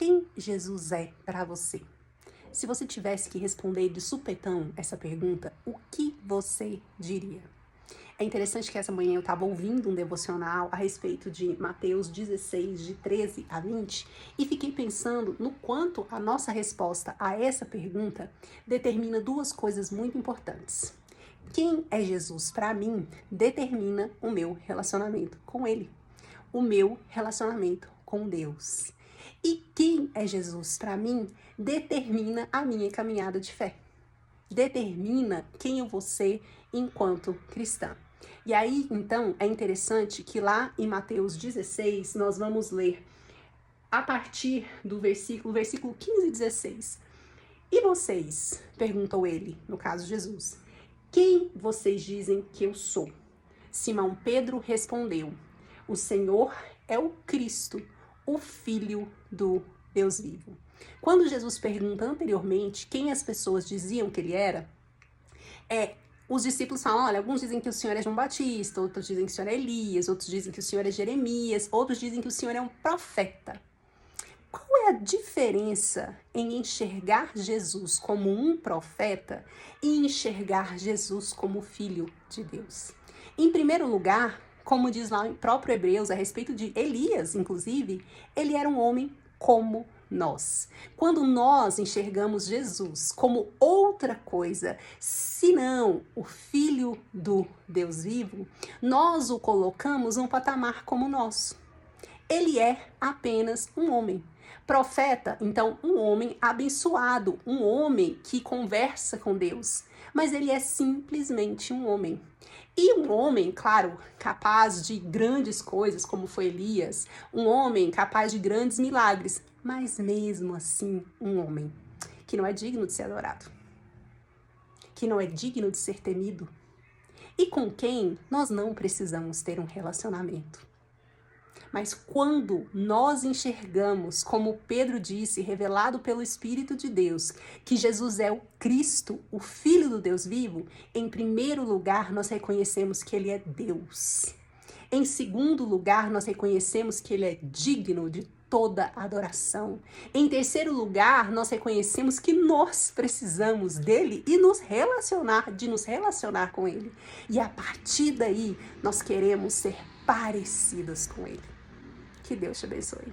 Quem Jesus é para você? Se você tivesse que responder de supetão essa pergunta, o que você diria? É interessante que essa manhã eu estava ouvindo um devocional a respeito de Mateus 16, de 13 a 20, e fiquei pensando no quanto a nossa resposta a essa pergunta determina duas coisas muito importantes. Quem é Jesus para mim determina o meu relacionamento com Ele, o meu relacionamento com Deus. E quem é Jesus para mim determina a minha caminhada de fé. Determina quem eu vou ser enquanto cristã. E aí, então, é interessante que lá em Mateus 16, nós vamos ler a partir do versículo 15 e 16. E vocês? Perguntou ele, no caso Jesus. Quem vocês dizem que eu sou? Simão Pedro respondeu: o Senhor é o Cristo, o Filho do Deus vivo. Quando Jesus pergunta anteriormente quem as pessoas diziam que ele era, os discípulos falam, olha, alguns dizem que o Senhor é João Batista, outros dizem que o Senhor é Elias, outros dizem que o Senhor é Jeremias, outros dizem que o Senhor é um profeta. Qual é a diferença em enxergar Jesus como um profeta e enxergar Jesus como filho de Deus? Em primeiro lugar, como diz lá em próprio Hebreus, a respeito de Elias, inclusive, ele era um homem como nós. Quando nós enxergamos Jesus como outra coisa, senão o Filho do Deus vivo, nós o colocamos num patamar como nós. Ele é apenas um homem. Profeta, então, um homem abençoado, um homem que conversa com Deus. Mas ele é simplesmente um homem. E um homem, claro, capaz de grandes coisas, como foi Elias, um homem capaz de grandes milagres, mas mesmo assim, um homem que não é digno de ser adorado, que não é digno de ser temido e com quem nós não precisamos ter um relacionamento. Mas quando nós enxergamos, como Pedro disse, revelado pelo Espírito de Deus, que Jesus é o Cristo, o Filho do Deus vivo, em primeiro lugar nós reconhecemos que Ele é Deus. Em segundo lugar, nós reconhecemos que Ele é digno de toda adoração. Em terceiro lugar, nós reconhecemos que nós precisamos dele e nos relacionar com Ele. E a partir daí, nós queremos ser parecidas com Ele. Que Deus te abençoe.